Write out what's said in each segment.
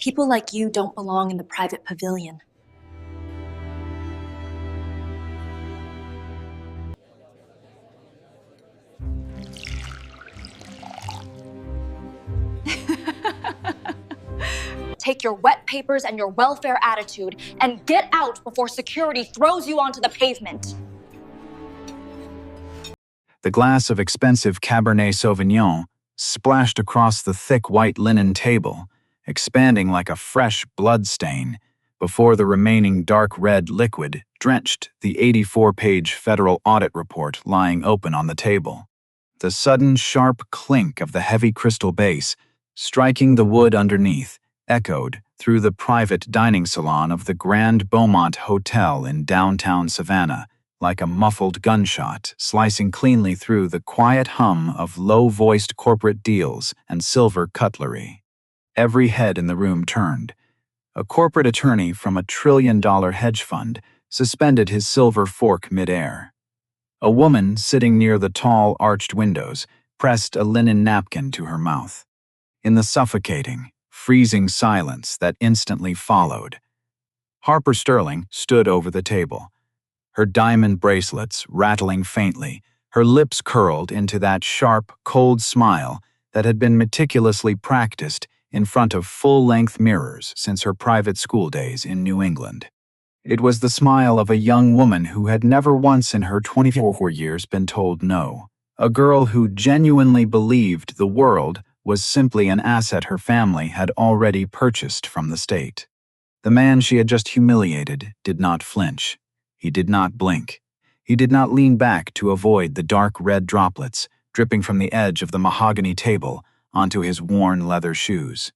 People like you don't belong in the private pavilion. Take your wet papers and your welfare attitude and get out before security throws you onto the pavement. The glass of expensive Cabernet Sauvignon splashed across the thick white linen table, expanding like a fresh blood stain, before the remaining dark red liquid drenched the 84-page federal audit report lying open on the table. The sudden sharp clink of the heavy crystal base, striking the wood underneath, echoed through the private dining salon of the Grand Beaumont Hotel in downtown Savannah, like a muffled gunshot slicing cleanly through the quiet hum of low-voiced corporate deals and silver cutlery. Every head in the room turned. A corporate attorney from a trillion-dollar hedge fund suspended his silver fork midair. A woman sitting near the tall, arched windows pressed a linen napkin to her mouth. In the suffocating, freezing silence that instantly followed, Harper Sterling stood over the table, her diamond bracelets rattling faintly, her lips curled into that sharp, cold smile that had been meticulously practiced in front of full-length mirrors since her private school days in New England. It was the smile of a young woman who had never once in her 24 years been told no, a girl who genuinely believed the world was simply an asset her family had already purchased from the state. The man she had just humiliated did not flinch. He did not blink. He did not lean back to avoid the dark red droplets dripping from the edge of the mahogany table onto his worn leather shoes.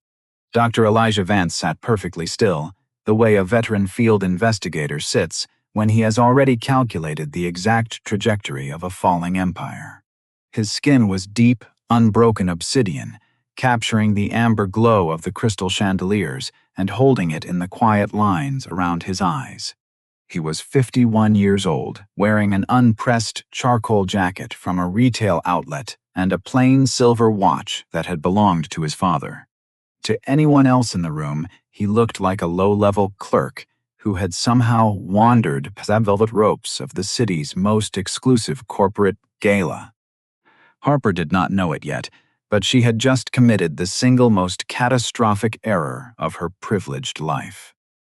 Dr. Elijah Vance sat perfectly still, the way a veteran field investigator sits when he has already calculated the exact trajectory of a falling empire. His skin was deep, unbroken obsidian, capturing the amber glow of the crystal chandeliers and holding it in the quiet lines around his eyes. He was 51 years old, wearing an unpressed charcoal jacket from a retail outlet and a plain silver watch that had belonged to his father. To anyone else in the room, he looked like a low-level clerk who had somehow wandered past the velvet ropes of the city's most exclusive corporate gala. Harper did not know it yet, but she had just committed the single most catastrophic error of her privileged life.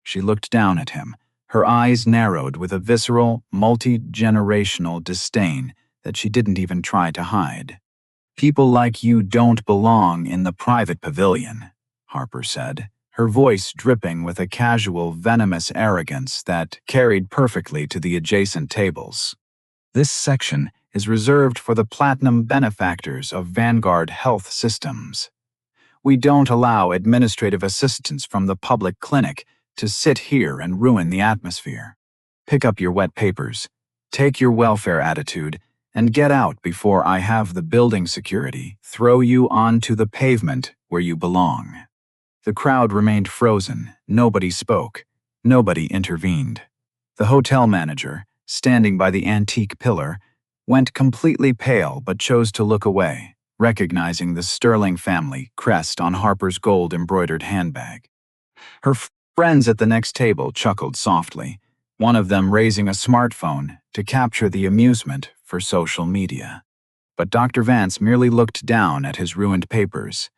She looked down at him, her eyes narrowed with a visceral, multi-generational disdain that she didn't even try to hide. "People like you don't belong in the private pavilion," Harper said, her voice dripping with a casual, venomous arrogance that carried perfectly to the adjacent tables. "This section is reserved for the platinum benefactors of Vanguard Health Systems. We don't allow administrative assistants from the public clinic to sit here and ruin the atmosphere. Pick up your wet papers, take your welfare attitude, and get out before I have the building security throw you onto the pavement where you belong." The crowd remained frozen. Nobody spoke. Nobody intervened. The hotel manager, standing by the antique pillar, went completely pale but chose to look away, recognizing the Sterling family crest on Harper's gold-embroidered handbag. Her friends at the next table chuckled softly, one of them raising a smartphone to capture the amusement for social media. But Dr. Vance merely looked down at his ruined papers,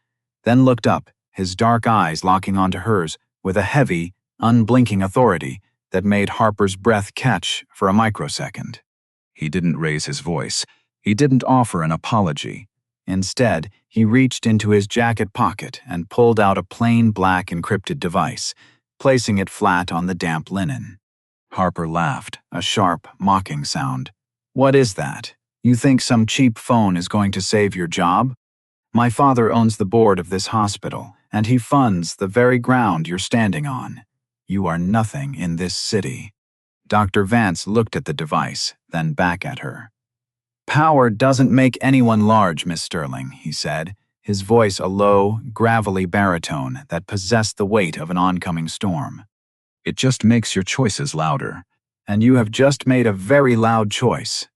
then looked up, his dark eyes locking onto hers with a heavy, unblinking authority that made Harper's breath catch for a microsecond. He didn't raise his voice. He didn't offer an apology. Instead, he reached into his jacket pocket and pulled out a plain black encrypted device, placing it flat on the damp linen. Harper laughed, a sharp, mocking sound. "What is that? You think some cheap phone is going to save your job? My father owns the board of this hospital, and he funds the very ground you're standing on. You are nothing in this city." Dr. Vance looked at the device, then back at her. "Power doesn't make anyone large, Miss Sterling," he said, his voice a low, gravelly baritone that possessed the weight of an oncoming storm. "It just makes your choices louder, and you have just made a very loud choice."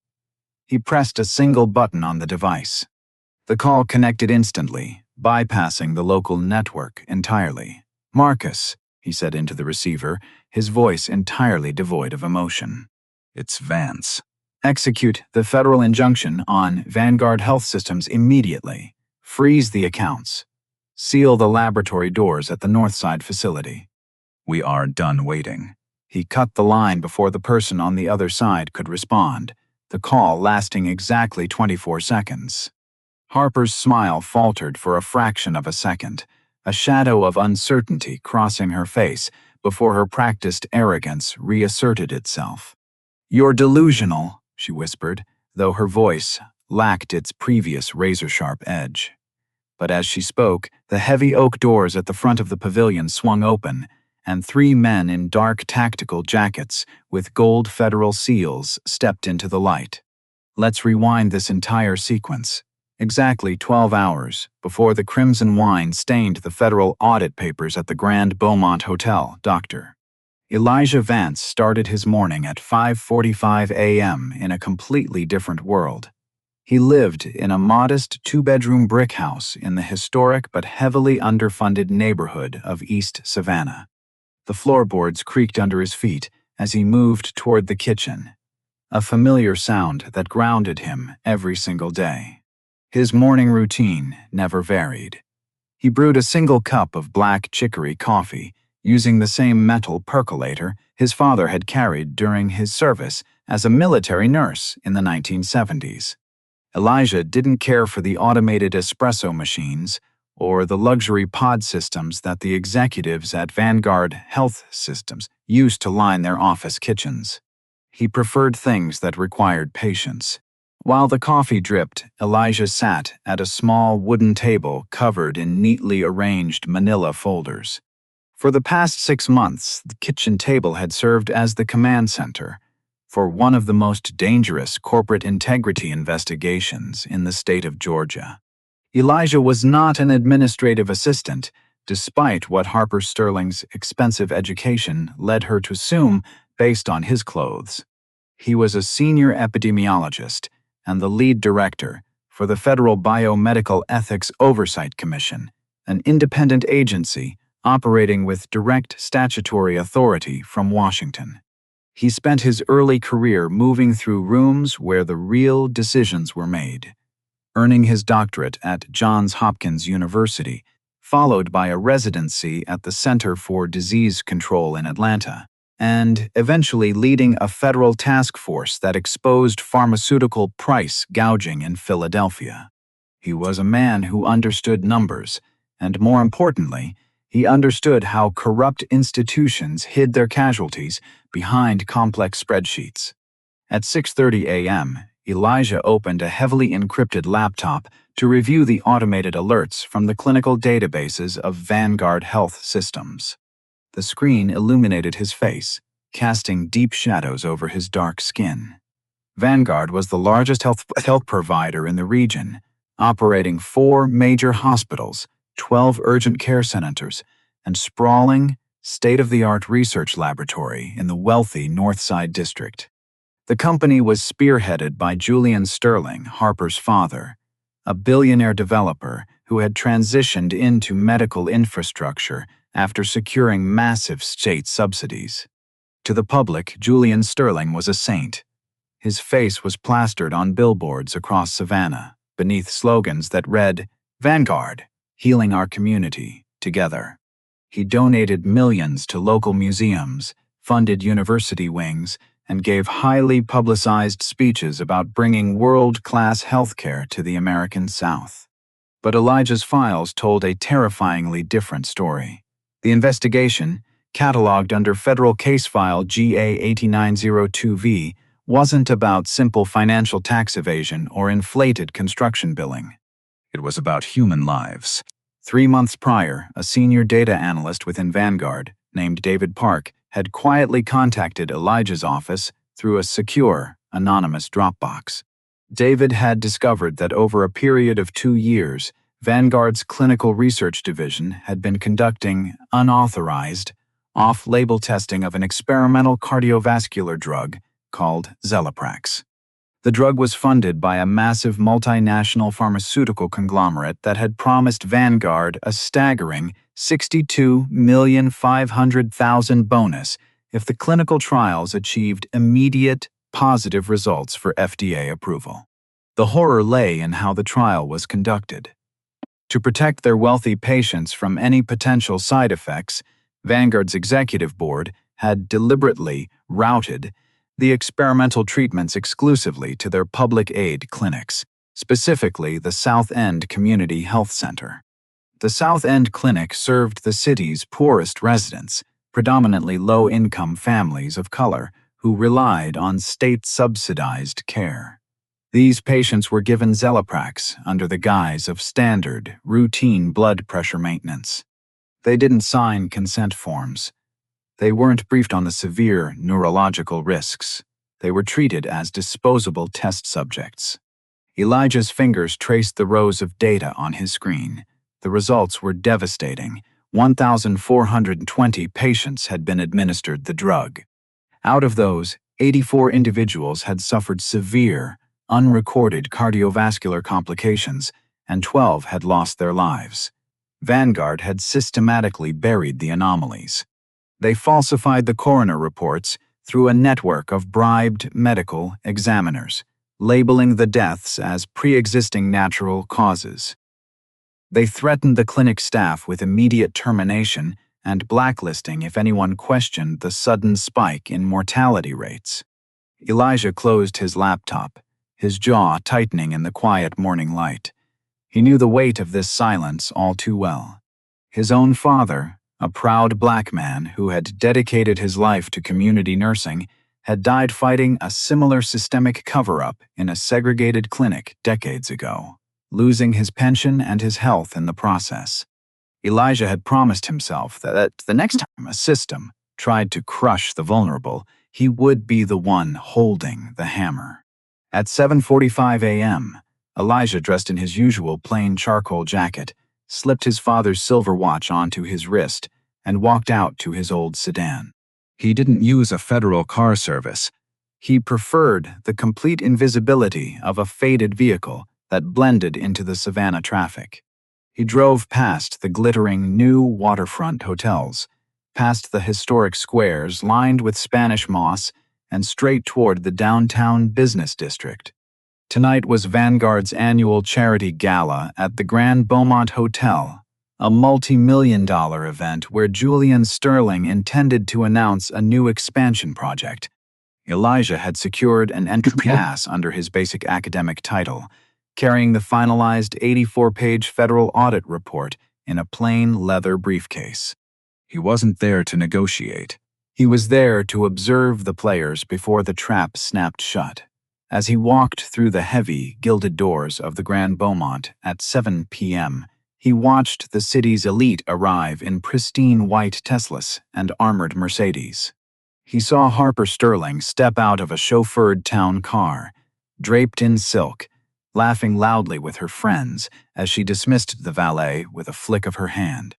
He pressed a single button on the device. The call connected instantly, bypassing the local network entirely. "Marcus," he said into the receiver, his voice entirely devoid of emotion. "It's Vance. Execute the federal injunction on Vanguard Health Systems immediately. Freeze the accounts. Seal the laboratory doors at the Northside facility." "We are done waiting." He cut the line before the person on the other side could respond, the call lasting exactly 24 seconds. Harper's smile faltered for a fraction of a second, a shadow of uncertainty crossing her face before her practiced arrogance reasserted itself. "You're delusional," she whispered, though her voice lacked its previous razor-sharp edge. But as she spoke, the heavy oak doors at the front of the pavilion swung open, and 3 men in dark tactical jackets with gold federal seals stepped into the light. Let's rewind this entire sequence. Exactly 12 hours before the crimson wine stained the federal audit papers at the Grand Beaumont Hotel, Dr. Elijah Vance started his morning at 5:45 a.m. in a completely different world. He lived in a modest 2-bedroom brick house in the historic but heavily underfunded neighborhood of East Savannah. The floorboards creaked under his feet as he moved toward the kitchen, a familiar sound that grounded him every single day. His morning routine never varied. He brewed a single cup of black chicory coffee using the same metal percolator his father had carried during his service as a military nurse in the 1970s. Elijah didn't care for the automated espresso machines or the luxury pod systems that the executives at Vanguard Health Systems used to line their office kitchens. He preferred things that required patience. While the coffee dripped, Elijah sat at a small wooden table covered in neatly arranged manila folders. For the past 6 months, the kitchen table had served as the command center for one of the most dangerous corporate integrity investigations in the state of Georgia. Elijah was not an administrative assistant, despite what Harper Sterling's expensive education led her to assume based on his clothes. He was a senior epidemiologist and the lead director for the Federal Biomedical Ethics Oversight Commission, an independent agency operating with direct statutory authority from Washington. He spent his early career moving through rooms where the real decisions were made, earning his doctorate at Johns Hopkins University, followed by a residency at the Center for Disease Control in Atlanta, and eventually leading a federal task force that exposed pharmaceutical price gouging in Philadelphia. He was a man who understood numbers, and more importantly, he understood how corrupt institutions hid their casualties behind complex spreadsheets. At 6:30 a.m., Elijah opened a heavily encrypted laptop to review the automated alerts from the clinical databases of Vanguard Health Systems. The screen illuminated his face, casting deep shadows over his dark skin. Vanguard was the largest health provider in the region, operating 4 major hospitals, 12 urgent care centers, and sprawling, state-of-the-art research laboratory in the wealthy Northside district. The company was spearheaded by Julian Sterling, Harper's father, a billionaire developer who had transitioned into medical infrastructure after securing massive state subsidies. To the public, Julian Sterling was a saint. His face was plastered on billboards across Savannah, beneath slogans that read, "Vanguard, healing our community, together." He donated millions to local museums, funded university wings, and gave highly publicized speeches about bringing world-class healthcare to the American South. But Elijah's files told a terrifyingly different story. The investigation, cataloged under Federal Case File GA8902V, wasn't about simple financial tax evasion or inflated construction billing. It was about human lives. 3 months prior, a senior data analyst within Vanguard, named David Park, had quietly contacted Elijah's office through a secure, anonymous Dropbox. David had discovered that over a period of 2 years, Vanguard's clinical research division had been conducting unauthorized, off-label testing of an experimental cardiovascular drug called Zelaprax. The drug was funded by a massive multinational pharmaceutical conglomerate that had promised Vanguard a staggering $62,500,000 bonus if the clinical trials achieved immediate, positive results for FDA approval. The horror lay in how the trial was conducted. To protect their wealthy patients from any potential side effects, Vanguard's executive board had deliberately routed the experimental treatments exclusively to their public aid clinics, specifically the South End Community Health Center. The South End Clinic served the city's poorest residents, predominantly low-income families of color who relied on state-subsidized care. These patients were given Zelaprax under the guise of standard, routine blood pressure maintenance. They didn't sign consent forms. They weren't briefed on the severe neurological risks. They were treated as disposable test subjects. Elijah's fingers traced the rows of data on his screen. The results were devastating. 1,420 patients had been administered the drug. Out of those, 84 individuals had suffered severe, unrecorded cardiovascular complications, and 12 had lost their lives. Vanguard had systematically buried the anomalies. They falsified the coroner reports through a network of bribed medical examiners, labeling the deaths as pre-existing natural causes. They threatened the clinic staff with immediate termination and blacklisting if anyone questioned the sudden spike in mortality rates. Elijah closed his laptop, his jaw tightening in the quiet morning light. He knew the weight of this silence all too well. His own father, a proud black man who had dedicated his life to community nursing, had died fighting a similar systemic cover-up in a segregated clinic decades ago, losing his pension and his health in the process. Elijah had promised himself that the next time a system tried to crush the vulnerable, he would be the one holding the hammer. At 7:45 a.m., Elijah, dressed in his usual plain charcoal jacket, slipped his father's silver watch onto his wrist and walked out to his old sedan. He didn't use a federal car service. He preferred the complete invisibility of a faded vehicle that blended into the Savannah traffic. He drove past the glittering new waterfront hotels, past the historic squares lined with Spanish moss, and straight toward the downtown business district. Tonight was Vanguard's annual charity gala at the Grand Beaumont Hotel, a multi-million-dollar event where Julian Sterling intended to announce a new expansion project. Elijah had secured an entry pass under his basic academic title, carrying the finalized 84-page federal audit report in a plain leather briefcase. He wasn't there to negotiate. He was there to observe the players before the trap snapped shut. As he walked through the heavy, gilded doors of the Grand Beaumont at 7 p.m., he watched the city's elite arrive in pristine white Teslas and armored Mercedes. He saw Harper Sterling step out of a chauffeured town car, draped in silk, laughing loudly with her friends as she dismissed the valet with a flick of her hand.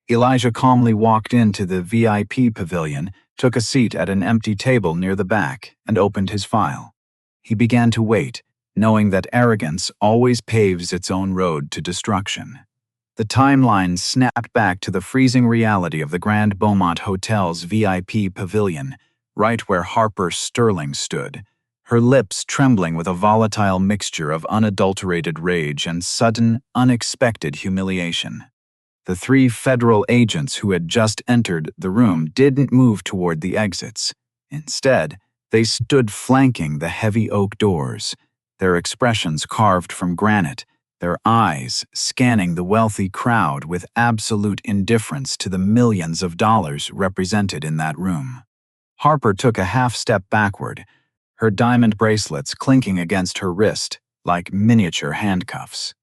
Elijah calmly walked into the VIP pavilion, took a seat at an empty table near the back, and opened his file. He began to wait, knowing that arrogance always paves its own road to destruction. The timeline snapped back to the freezing reality of the Grand Beaumont Hotel's VIP pavilion, right where Harper Sterling stood, her lips trembling with a volatile mixture of unadulterated rage and sudden, unexpected humiliation. The 3 federal agents who had just entered the room didn't move toward the exits. Instead, they stood flanking the heavy oak doors, their expressions carved from granite, their eyes scanning the wealthy crowd with absolute indifference to the millions of dollars represented in that room. Harper took a half-step backward, her diamond bracelets clinking against her wrist like miniature handcuffs.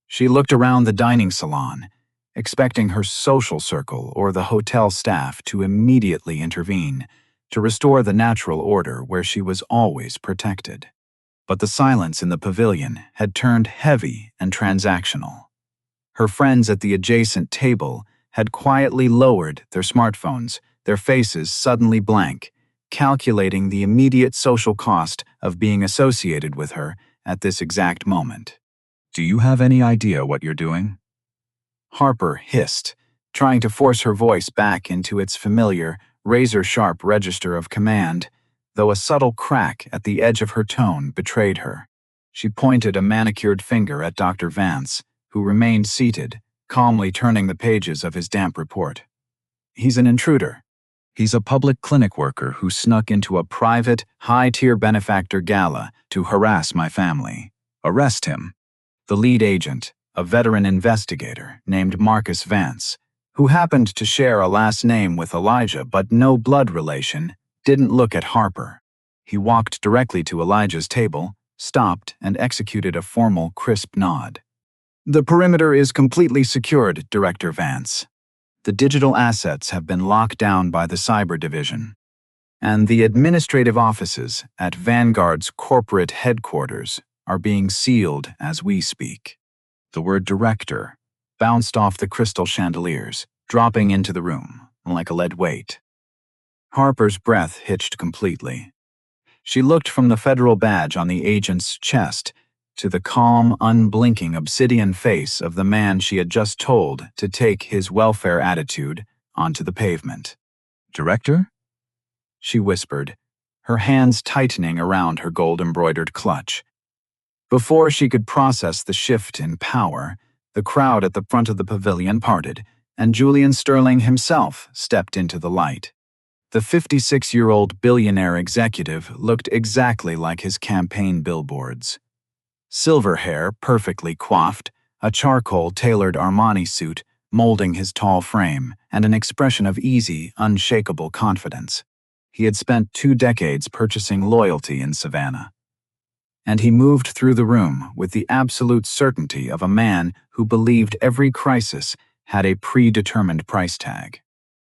She looked around the dining salon, expecting her social circle or the hotel staff to immediately intervene, to restore the natural order where she was always protected. But the silence in the pavilion had turned heavy and transactional. Her friends at the adjacent table had quietly lowered their smartphones, their faces suddenly blank, calculating the immediate social cost of being associated with her at this exact moment. "Do you have any idea what you're doing?" Harper hissed, trying to force her voice back into its familiar, razor-sharp register of command, though a subtle crack at the edge of her tone betrayed her. She pointed a manicured finger at Dr. Vance, who remained seated, calmly turning the pages of his damp report. He's an intruder. He's a public clinic worker who snuck into a private, high-tier benefactor gala to harass my family. Arrest him. The lead agent, a veteran investigator named Marcus Vance, who happened to share a last name with Elijah but no blood relation, didn't look at Harper. He walked directly to Elijah's table, stopped, and executed a formal, crisp nod. The perimeter is completely secured, Director Vance. The digital assets have been locked down by the Cyber Division, and the administrative offices at Vanguard's corporate headquarters are being sealed as we speak. The word director bounced off the crystal chandeliers, dropping into the room like a lead weight. Harper's breath hitched completely. She looked from the federal badge on the agent's chest to the calm, unblinking obsidian face of the man she had just told to take his welfare attitude onto the pavement. "Director?" she whispered, her hands tightening around her gold-embroidered clutch. Before she could process the shift in power, the crowd at the front of the pavilion parted, and Julian Sterling himself stepped into the light. The 56-year-old billionaire executive looked exactly like his campaign billboards. Silver hair perfectly coiffed, a charcoal-tailored Armani suit molding his tall frame, and an expression of easy, unshakable confidence. He had spent 2 decades purchasing loyalty in Savannah. And he moved through the room with the absolute certainty of a man who believed every crisis had a predetermined price tag.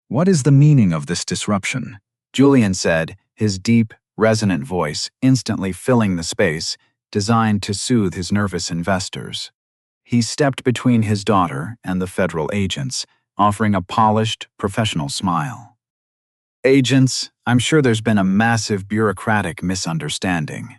"What is the meaning of this disruption?" Julian said, his deep, resonant voice instantly filling the space designed to soothe his nervous investors. He stepped between his daughter and the federal agents, offering a polished, professional smile. "Agents, I'm sure there's been a massive bureaucratic misunderstanding.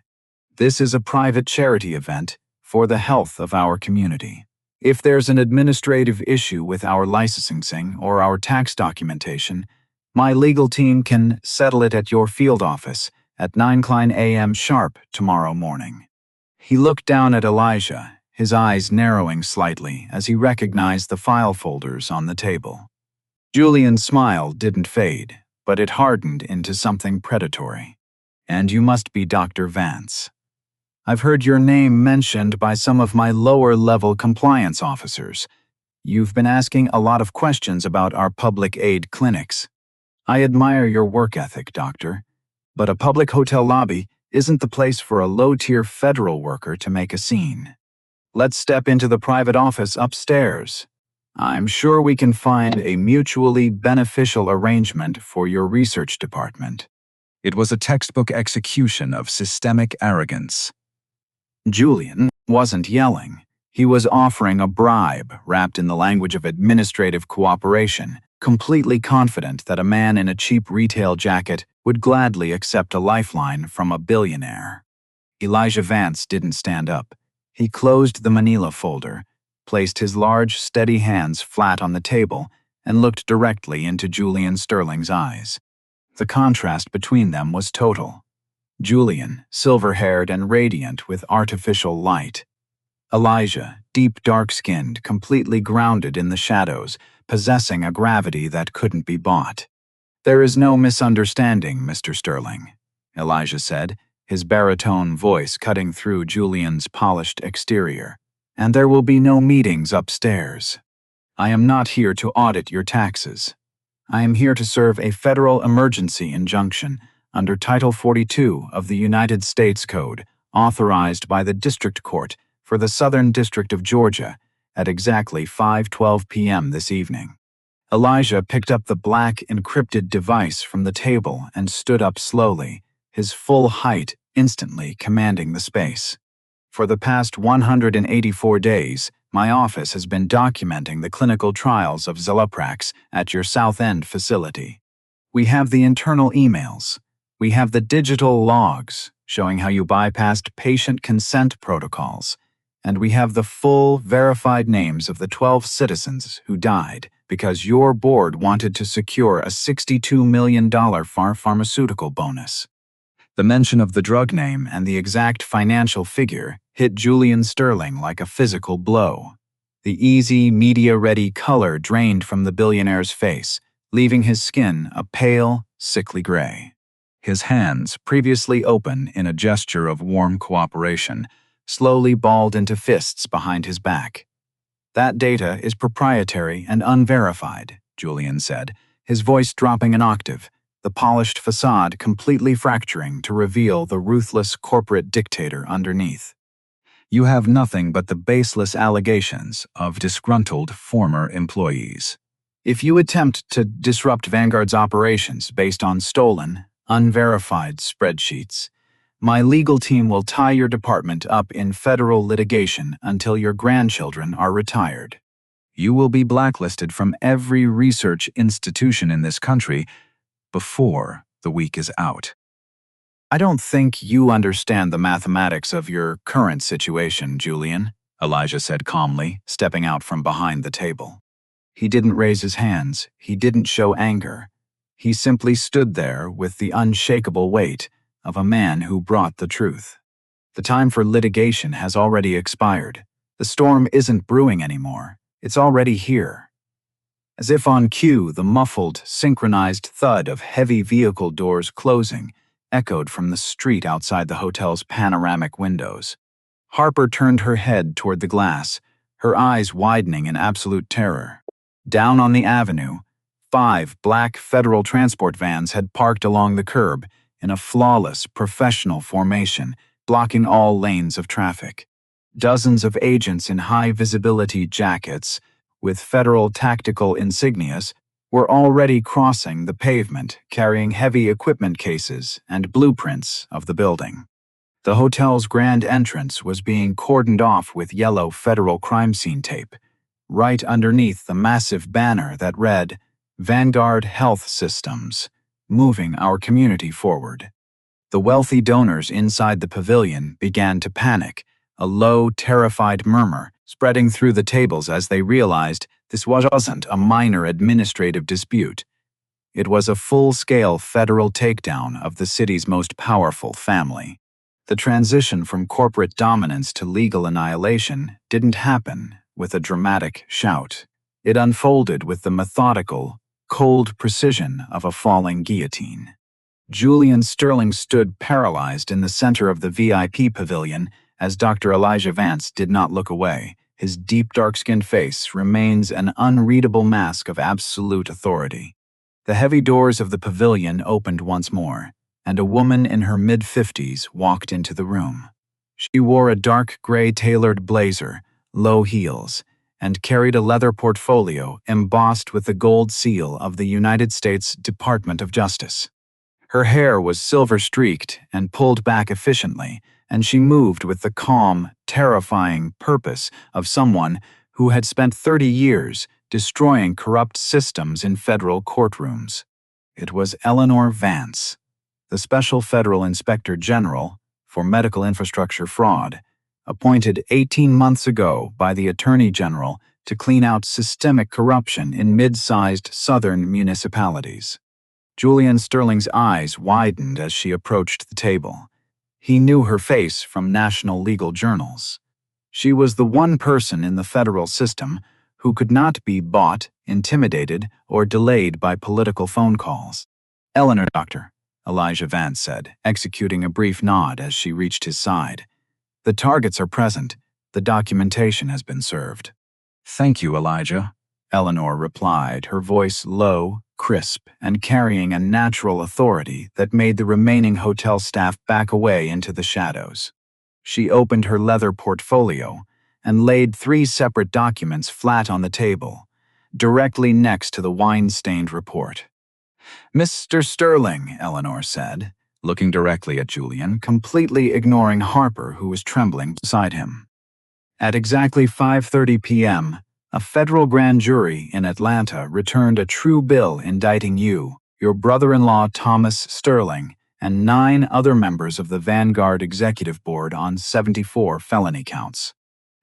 This is a private charity event for the health of our community. If there's an administrative issue with our licensing or our tax documentation, my legal team can settle it at your field office at 9 a.m. sharp tomorrow morning." He looked down at Elijah, his eyes narrowing slightly as he recognized the file folders on the table. Julian's smile didn't fade, but it hardened into something predatory. "And you must be Dr. Vance. I've heard your name mentioned by some of my lower-level compliance officers. You've been asking a lot of questions about our public aid clinics. I admire your work ethic, Doctor, but a public hotel lobby isn't the place for a low-tier federal worker to make a scene. Let's step into the private office upstairs. I'm sure we can find a mutually beneficial arrangement for your research department." It was a textbook execution of systemic arrogance. Julian wasn't yelling. He was offering a bribe wrapped in the language of administrative cooperation, completely confident that a man in a cheap retail jacket would gladly accept a lifeline from a billionaire. Elijah Vance didn't stand up. He closed the manila folder, placed his large, steady hands flat on the table, and looked directly into Julian Sterling's eyes. The contrast between them was total. Julian, silver-haired and radiant with artificial light. Elijah, deep dark-skinned, completely grounded in the shadows, possessing a gravity that couldn't be bought. "There is no misunderstanding, Mr. Sterling," Elijah said, his baritone voice cutting through Julian's polished exterior. "And there will be no meetings upstairs. I am not here to audit your taxes. I am here to serve a federal emergency injunction under Title 42 of the United States Code, authorized by the District Court for the Southern District of Georgia at exactly 5:12 p.m. this evening." Elijah picked up the black encrypted device from the table and stood up slowly, his full height instantly commanding the space. "For the past 184 days, my office has been documenting the clinical trials of Zelaprax at your South End facility. We have the internal emails. We have the digital logs showing how you bypassed patient consent protocols. And we have the full, verified names of the 12 citizens who died because your board wanted to secure a $62 million pharmaceutical bonus. The mention of the drug name and the exact financial figure hit Julian Sterling like a physical blow. The easy, media-ready color drained from the billionaire's face, leaving his skin a pale, sickly gray. His hands, previously open in a gesture of warm cooperation, slowly balled into fists behind his back. "That data is proprietary and unverified," Julian said, his voice dropping an octave, the polished facade completely fracturing to reveal the ruthless corporate dictator underneath. "You have nothing but the baseless allegations of disgruntled former employees. If you attempt to disrupt Vanguard's operations based on stolen, unverified spreadsheets, my legal team will tie your department up in federal litigation until your grandchildren are retired. You will be blacklisted from every research institution in this country before the week is out." "I don't think you understand the mathematics of your current situation, Julian," Elijah said calmly, stepping out from behind the table. He didn't raise his hands, he didn't show anger. He simply stood there with the unshakable weight of a man who brought the truth. The time for litigation has already expired. The storm isn't brewing anymore. It's already here. As if on cue, the muffled, synchronized thud of heavy vehicle doors closing echoed from the street outside the hotel's panoramic windows. Harper turned her head toward the glass, her eyes widening in absolute terror. Down on the avenue, 5 black federal transport vans had parked along the curb in a flawless, professional formation, blocking all lanes of traffic. Dozens of agents in high-visibility jackets, with federal tactical insignias, were already crossing the pavement, carrying heavy equipment cases and blueprints of the building. The hotel's grand entrance was being cordoned off with yellow federal crime scene tape, right underneath the massive banner that read, "Vanguard Health Systems, moving our community forward." The wealthy donors inside the pavilion began to panic, a low, terrified murmur spreading through the tables as they realized this wasn't a minor administrative dispute. It was a full-scale federal takedown of the city's most powerful family. The transition from corporate dominance to legal annihilation didn't happen with a dramatic shout. It unfolded with the methodical, cold precision of a falling guillotine. Julian Sterling stood paralyzed in the center of the VIP pavilion as Dr. Elijah Vance did not look away. His deep dark-skinned face remains an unreadable mask of absolute authority. The heavy doors of the pavilion opened once more, and a woman in her mid-50s walked into the room. She wore a dark gray tailored blazer, low heels, and carried a leather portfolio embossed with the gold seal of the United States Department of Justice. Her hair was silver-streaked and pulled back efficiently, and she moved with the calm, terrifying purpose of someone who had spent 30 years destroying corrupt systems in federal courtrooms. It was Eleanor Vance, the Special Federal Inspector General for Medical Infrastructure Fraud, appointed 18 months ago by the Attorney General to clean out systemic corruption in mid-sized southern municipalities. Julian Sterling's eyes widened as she approached the table. He knew her face from national legal journals. She was the one person in the federal system who could not be bought, intimidated, or delayed by political phone calls. "Eleanor, Doctor," Elijah Vance said, executing a brief nod as she reached his side. "The targets are present. The documentation has been served." "Thank you, Elijah," Eleanor replied, her voice low, crisp, and carrying a natural authority that made the remaining hotel staff back away into the shadows. She opened her leather portfolio and laid 3 separate documents flat on the table, directly next to the wine-stained report. "Mr. Sterling," Eleanor said, looking directly at Julian, completely ignoring Harper, who was trembling beside him. "At exactly 5:30 p.m., a federal grand jury in Atlanta returned a true bill indicting you, your brother-in-law Thomas Sterling, and 9 other members of the Vanguard Executive Board on 74 felony counts.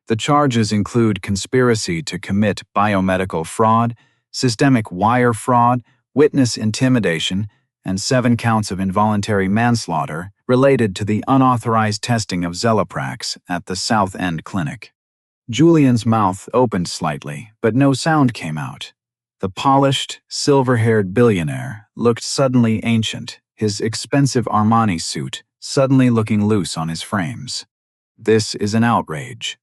The charges include conspiracy to commit biomedical fraud, systemic wire fraud, witness intimidation, and 7 counts of involuntary manslaughter related to the unauthorized testing of Zelaprax at the South End Clinic. Julian's mouth opened slightly, but no sound came out. The polished, silver-haired billionaire looked suddenly ancient, his expensive Armani suit suddenly looking loose on his frames. "This is an outrage."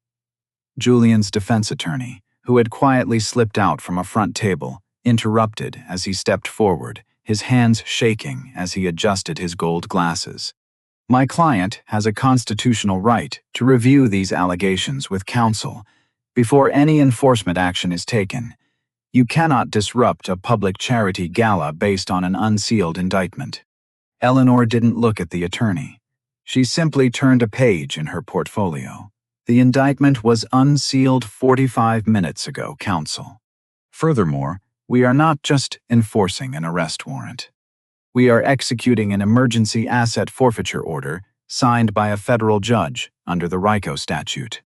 Julian's defense attorney, who had quietly slipped out from a front table, interrupted as he stepped forward, his hands shaking as he adjusted his gold glasses. "My client has a constitutional right to review these allegations with counsel before any enforcement action is taken. You cannot disrupt a public charity gala based on an unsealed indictment." Eleanor didn't look at the attorney. She simply turned a page in her portfolio. "The indictment was unsealed 45 minutes ago, counsel. Furthermore, we are not just enforcing an arrest warrant. We are executing an emergency asset forfeiture order signed by a federal judge under the RICO statute.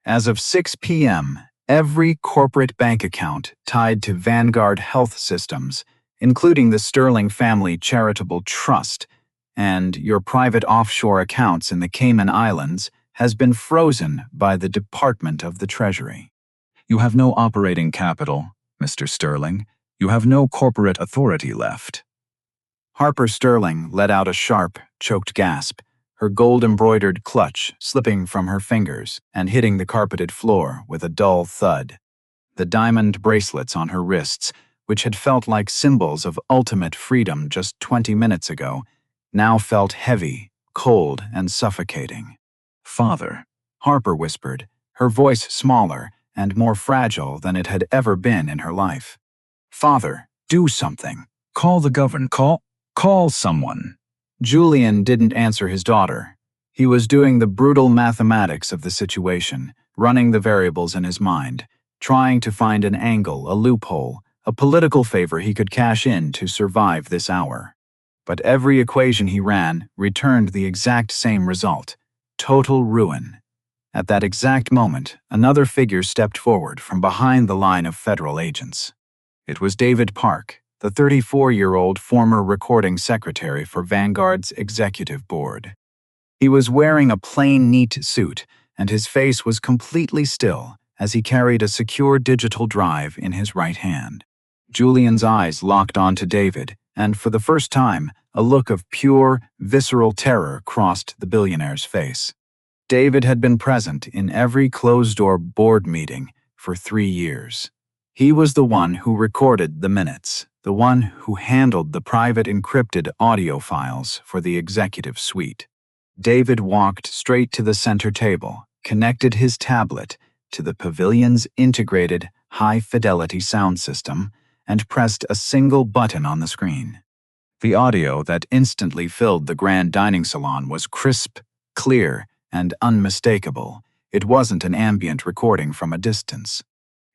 As of 6 p.m., every corporate bank account tied to Vanguard Health Systems, including the Sterling Family Charitable Trust, and your private offshore accounts in the Cayman Islands, has been frozen by the Department of the Treasury. You have no operating capital, Mr. Sterling. You have no corporate authority left." Harper Sterling let out a sharp, choked gasp, her gold-embroidered clutch slipping from her fingers and hitting the carpeted floor with a dull thud. The diamond bracelets on her wrists, which had felt like symbols of ultimate freedom just 20 minutes ago, now felt heavy, cold, and suffocating. "Father," Harper whispered, her voice smaller and more fragile than it had ever been in her life. "Father, do something. Call the governor. Call someone." Julian didn't answer his daughter. He was doing the brutal mathematics of the situation, running the variables in his mind, trying to find an angle, a loophole, a political favor he could cash in to survive this hour. But every equation he ran returned the exact same result: total ruin. At that exact moment, another figure stepped forward from behind the line of federal agents. It was David Park, the 34-year-old former recording secretary for Vanguard's executive board. He was wearing a plain, neat suit, and his face was completely still as he carried a secure digital drive in his right hand. Julian's eyes locked onto David, and for the first time, a look of pure, visceral terror crossed the billionaire's face. David had been present in every closed-door board meeting for 3 years. He was the one who recorded the minutes, the one who handled the private encrypted audio files for the executive suite. David walked straight to the center table, connected his tablet to the pavilion's integrated high-fidelity sound system, and pressed a single button on the screen. The audio that instantly filled the grand dining salon was crisp, clear, and unmistakable. It wasn't an ambient recording from a distance.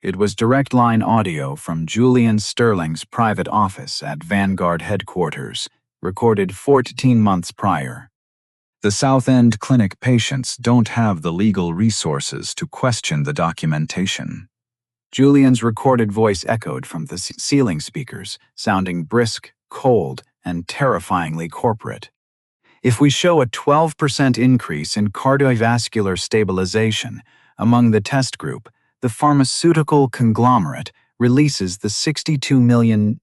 It was direct-line audio from Julian Sterling's private office at Vanguard headquarters, recorded 14 months prior. The South End Clinic patients don't have the legal resources to question the documentation. Julian's recorded voice echoed from the ceiling speakers, sounding brisk, cold, and terrifyingly corporate. If we show a 12% increase in cardiovascular stabilization among the test group, the pharmaceutical conglomerate releases the $62 million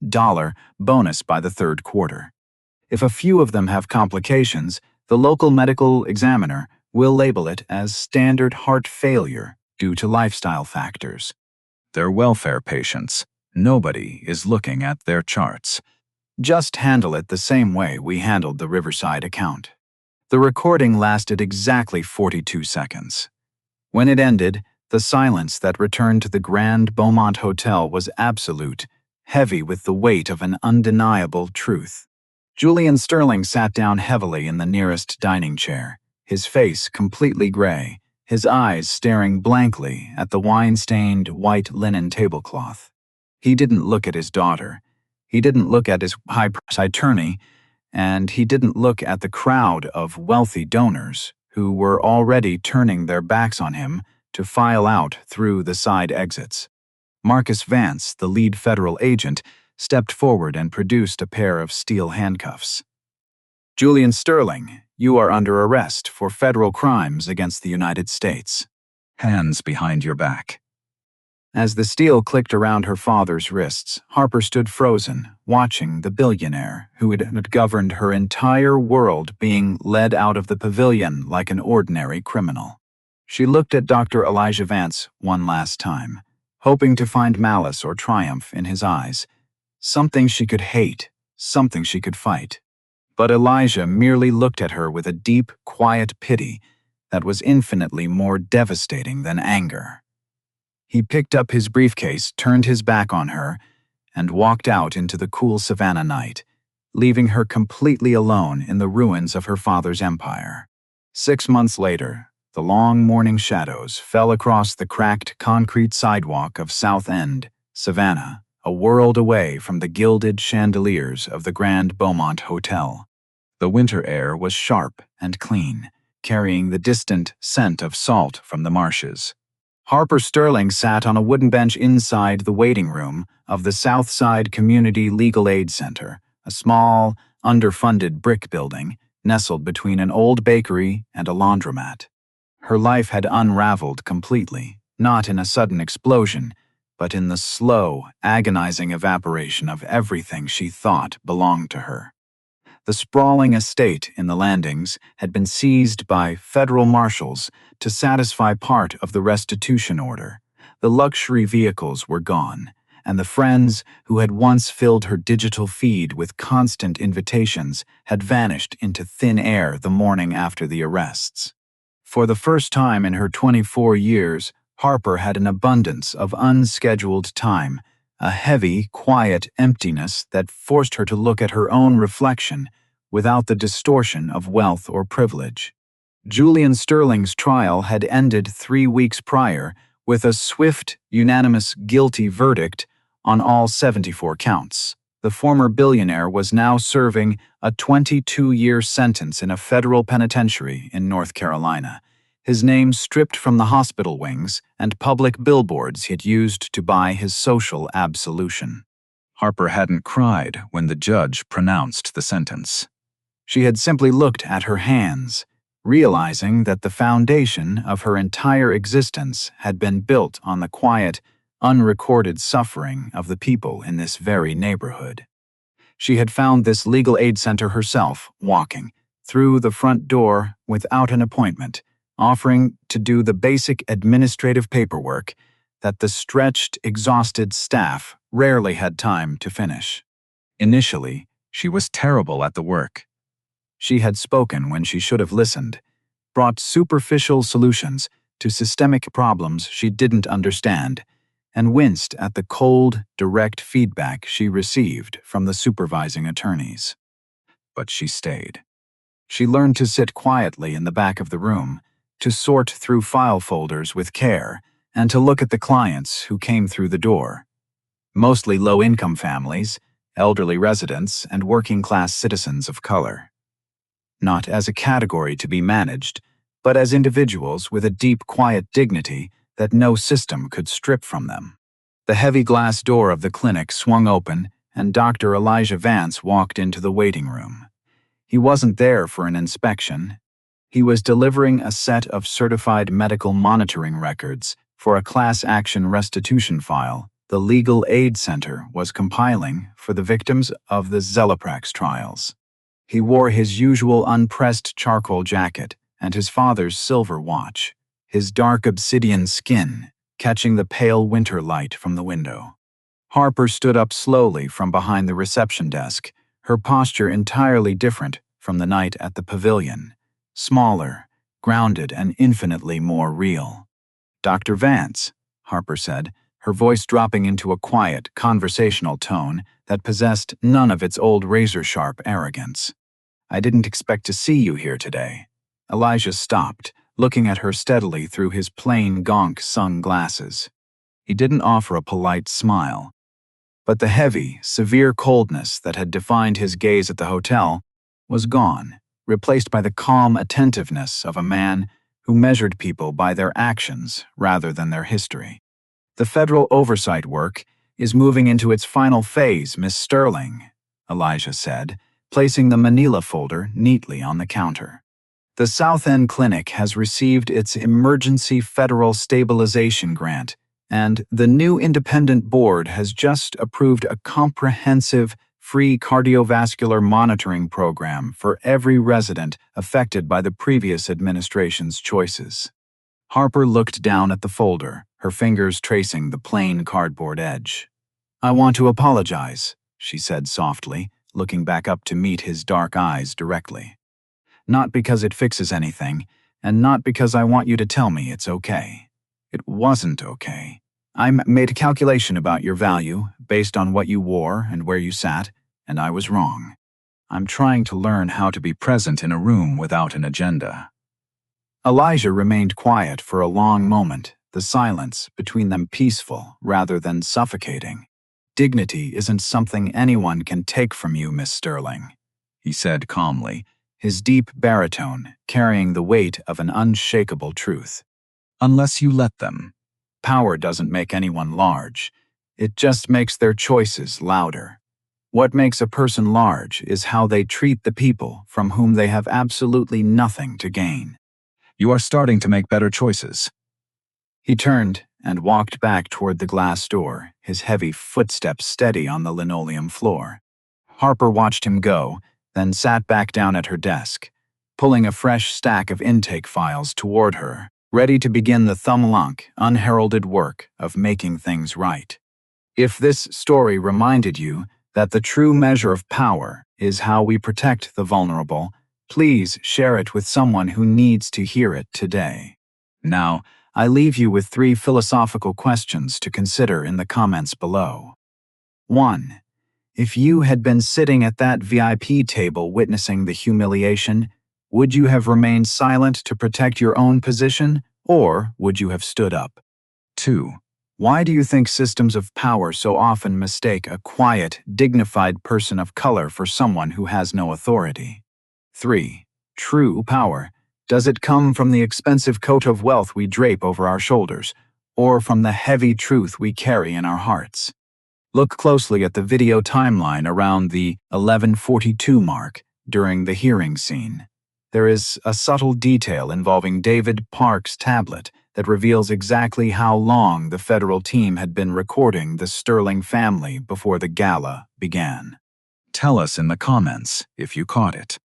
bonus by the third quarter. If a few of them have complications, the local medical examiner will label it as standard heart failure due to lifestyle factors. They're welfare patients. Nobody is looking at their charts. Just handle it the same way we handled the Riverside account. The recording lasted exactly 42 seconds. When it ended, the silence that returned to the Grand Beaumont Hotel was absolute, heavy with the weight of an undeniable truth. Julian Sterling sat down heavily in the nearest dining chair, his face completely gray, his eyes staring blankly at the wine-stained white linen tablecloth. He didn't look at his daughter. He didn't look at his high-priced attorney, and he didn't look at the crowd of wealthy donors who were already turning their backs on him to file out through the side exits. Marcus Vance, the lead federal agent, stepped forward and produced a pair of steel handcuffs. "Julian Sterling, you are under arrest for federal crimes against the United States. Hands behind your back." As the steel clicked around her father's wrists, Harper stood frozen, watching the billionaire who had governed her entire world being led out of the pavilion like an ordinary criminal. She looked at Dr. Elijah Vance one last time, hoping to find malice or triumph in his eyes. Something she could hate, something she could fight. But Elijah merely looked at her with a deep, quiet pity that was infinitely more devastating than anger. He picked up his briefcase, turned his back on her, and walked out into the cool savannah night, leaving her completely alone in the ruins of her father's empire. 6 months later, the long morning shadows fell across the cracked concrete sidewalk of South End, Savannah, a world away from the gilded chandeliers of the Grand Beaumont Hotel. The winter air was sharp and clean, carrying the distant scent of salt from the marshes. Harper Sterling sat on a wooden bench inside the waiting room of the Southside Community Legal Aid Center, a small, underfunded brick building nestled between an old bakery and a laundromat. Her life had unraveled completely, not in a sudden explosion, but in the slow, agonizing evaporation of everything she thought belonged to her. The sprawling estate in the Landings had been seized by federal marshals to satisfy part of the restitution order. The luxury vehicles were gone, and the friends who had once filled her digital feed with constant invitations had vanished into thin air the morning after the arrests. For the first time in her 24 years, Harper had an abundance of unscheduled time, a heavy, quiet emptiness that forced her to look at her own reflection without the distortion of wealth or privilege. Julian Sterling's trial had ended 3 weeks prior with a swift, unanimous guilty verdict on all 74 counts. The former billionaire was now serving a 22-year sentence in a federal penitentiary in North Carolina, his name stripped from the hospital wings and public billboards he'd used to buy his social absolution. Harper hadn't cried when the judge pronounced the sentence. She had simply looked at her hands, realizing that the foundation of her entire existence had been built on the quiet, unrecorded suffering of the people in this very neighborhood. She had found this legal aid center herself, walking through the front door without an appointment, offering to do the basic administrative paperwork that the stretched, exhausted staff rarely had time to finish. Initially, she was terrible at the work. She had spoken when she should have listened, brought superficial solutions to systemic problems she didn't understand, and winced at the cold, direct feedback she received from the supervising attorneys. But she stayed. She learned to sit quietly in the back of the room, to sort through file folders with care, and to look at the clients who came through the door. Mostly low-income families, elderly residents, and working-class citizens of color. Not as a category to be managed, but as individuals with a deep, quiet dignity that no system could strip from them. The heavy glass door of the clinic swung open, and Dr. Elijah Vance walked into the waiting room. He wasn't there for an inspection. He was delivering a set of certified medical monitoring records for a class action restitution file the Legal Aid Center was compiling for the victims of the Zelaprax trials. He wore his usual unpressed charcoal jacket and his father's silver watch, his dark obsidian skin catching the pale winter light from the window. Harper stood up slowly from behind the reception desk, her posture entirely different from the night at the pavilion, smaller, grounded, and infinitely more real. "Dr. Vance," Harper said, her voice dropping into a quiet, conversational tone that possessed none of its old razor-sharp arrogance. "I didn't expect to see you here today." Elijah stopped, looking at her steadily through his plain gonk sunglasses. He didn't offer a polite smile, but the heavy, severe coldness that had defined his gaze at the hotel was gone, replaced by the calm attentiveness of a man who measured people by their actions rather than their history. The federal oversight work is moving into its final phase, Miss Sterling, Elijah said, placing the manila folder neatly on the counter. The South End Clinic has received its Emergency Federal Stabilization Grant, and the new independent board has just approved a comprehensive, free cardiovascular monitoring program for every resident affected by the previous administration's choices. Harper looked down at the folder, her fingers tracing the plain cardboard edge. "I want to apologize," she said softly, looking back up to meet his dark eyes directly. "Not because it fixes anything, and not because I want you to tell me it's okay. It wasn't okay. I made a calculation about your value based on what you wore and where you sat, and I was wrong. I'm trying to learn how to be present in a room without an agenda." Elijah remained quiet for a long moment, the silence between them peaceful rather than suffocating. "Dignity isn't something anyone can take from you, Miss Sterling," he said calmly, his deep baritone carrying the weight of an unshakable truth. "Unless you let them. Power doesn't make anyone large. It just makes their choices louder. What makes a person large is how they treat the people from whom they have absolutely nothing to gain. You are starting to make better choices." He turned and walked back toward the glass door, his heavy footsteps steady on the linoleum floor. Harper watched him go, then sat back down at her desk, pulling a fresh stack of intake files toward her, ready to begin the thumb-lunk, unheralded work of making things right. If this story reminded you that the true measure of power is how we protect the vulnerable, please share it with someone who needs to hear it today. Now, I leave you with 3 philosophical questions to consider in the comments below. 1. If you had been sitting at that VIP table witnessing the humiliation, would you have remained silent to protect your own position, or would you have stood up? 2. Why do you think systems of power so often mistake a quiet, dignified person of color for someone who has no authority? 3. True power. Does it come from the expensive coat of wealth we drape over our shoulders, or from the heavy truth we carry in our hearts? Look closely at the video timeline around the 11:42 mark during the hearing scene. There is a subtle detail involving David Park's tablet that reveals exactly how long the federal team had been recording the Sterling family before the gala began. Tell us in the comments if you caught it.